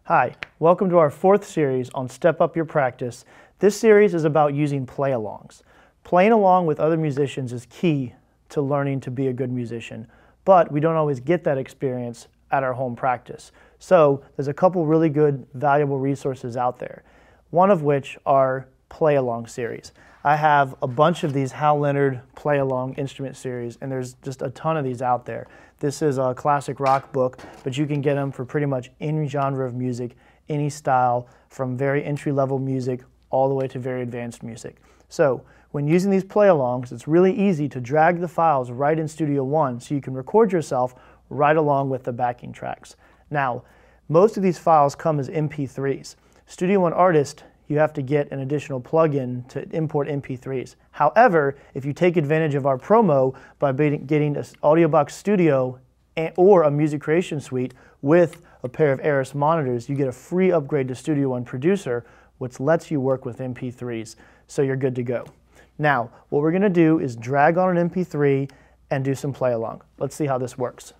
Hi, welcome to our fourth series on Step Up Your Practice. This series is about using play-alongs. Playing along with other musicians is key to learning to be a good musician, but we don't always get that experience at our home practice. So there's a couple really good, valuable resources out there, one of which are play-along series. I have a bunch of these Hal Leonard play-along instrument series, and there's just a ton of these out there. This is a classic rock book, but you can get them for pretty much any genre of music, any style, from very entry-level music all the way to very advanced music. So when using these play-alongs, it's really easy to drag the files right in Studio One so you can record yourself right along with the backing tracks. Now, most of these files come as MP3s. Studio One Artist, you have to get an additional plugin to import MP3s. However, if you take advantage of our promo by getting an AudioBox Studio or a Music Creation Suite with a pair of Eris monitors, you get a free upgrade to Studio One Producer, which lets you work with MP3s, so you're good to go. Now, what we're gonna do is drag on an MP3 and do some play along. Let's see how this works.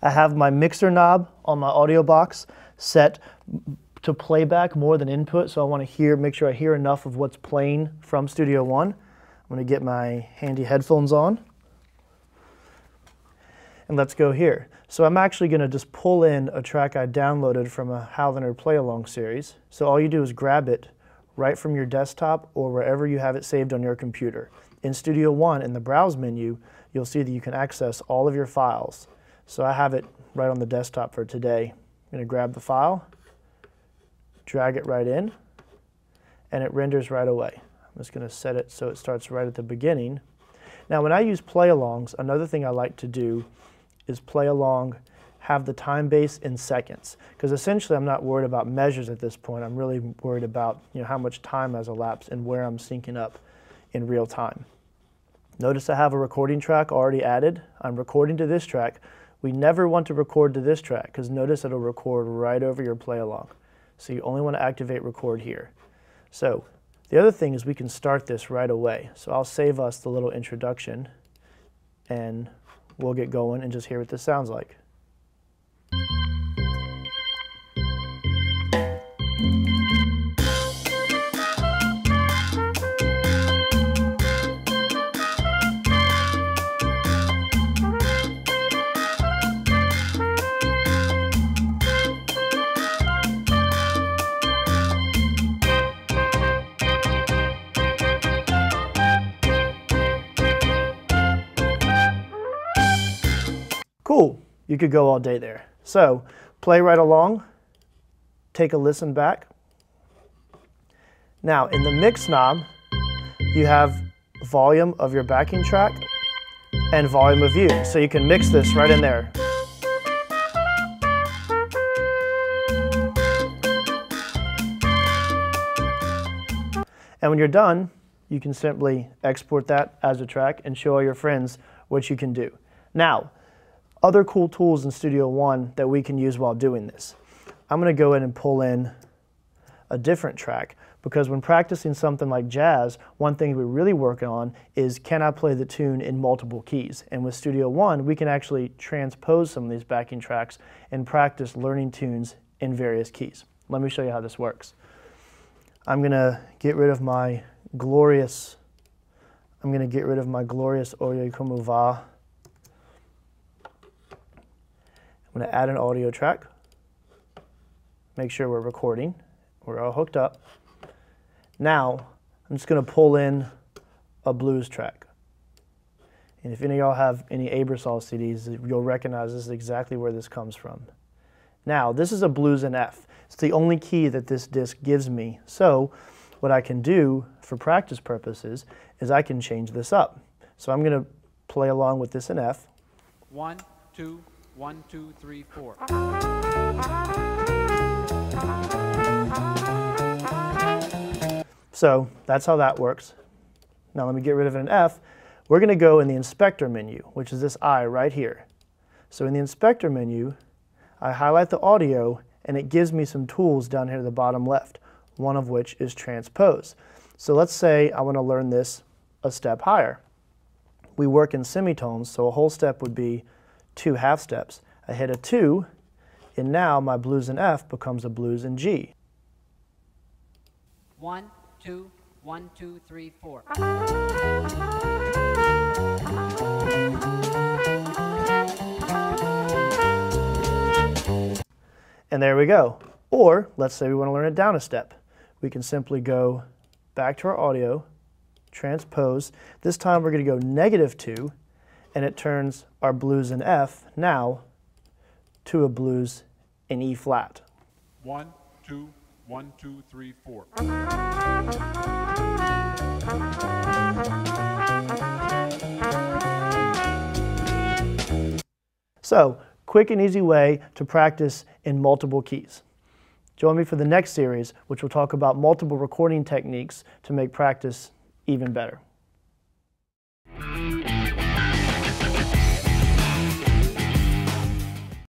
I have my mixer knob on my AudioBox set to playback more than input, so I want to make sure I hear enough of what's playing from Studio One. I'm going to get my handy headphones on, and let's go here. So I'm actually going to just pull in a track I downloaded from a Hal Leonard play-along series. So all you do is grab it right from your desktop or wherever you have it saved on your computer. In Studio One, in the Browse menu, you'll see that you can access all of your files. So I have it right on the desktop for today. I'm going to grab the file, drag it right in, and it renders right away. I'm just going to set it so it starts right at the beginning. Now when I use play-alongs, another thing I like to do is play along, have the time base in seconds, because essentially I'm not worried about measures at this point. I'm really worried about how much time has elapsed and where I'm syncing up in real time. Notice I have a recording track already added. I'm recording to this track. We never want to record to this track because notice it'll record right over your play-along. So you only want to activate record here. So the other thing is we can start this right away. So I'll save us the little introduction and we'll get going and just hear what this sounds like. Cool, you could go all day there. So play right along, take a listen back. Now in the mix knob, you have volume of your backing track and volume of you. So you can mix this right in there. And when you're done, you can simply export that as a track and show all your friends what you can do. Now, other cool tools in Studio One that we can use while doing this. I'm going to go in and pull in a different track because when practicing something like jazz, one thing we're really working on is can I play the tune in multiple keys? And with Studio One, we can actually transpose some of these backing tracks and practice learning tunes in various keys. Let me show you how this works. I'm going to get rid of my glorious Oye Como Va. I'm going to add an audio track, make sure we're recording, we're all hooked up. Now, I'm just going to pull in a blues track. And if any of y'all have any Ebersol CDs, you'll recognize this is exactly where this comes from. Now, this is a blues in F. It's the only key that this disc gives me. So, what I can do for practice purposes is I can change this up. So I'm going to play along with this in F. 1, 2, 1, 2, 3, 4. So that's how that works. Now let me get rid of an F. We're going to go in the inspector menu, which is this I right here. So in the inspector menu, I highlight the audio and it gives me some tools down here at the bottom left, one of which is transpose. So let's say I want to learn this a step higher. We work in semitones, so a whole step would be 2 half steps. I hit a 2, And now my blues in F becomes a blues in G. 1, 2, 1, 2, 3, 4. And there we go. Or let's say we want to learn it down a step. We can simply go back to our audio, transpose. This time we're going to go -2, and it turns our blues in F now to a blues in E flat. 1, 2, 1, 2, 3, 4. So, quick and easy way to practice in multiple keys. Join me for the next series, which will talk about multiple recording techniques to make practice even better.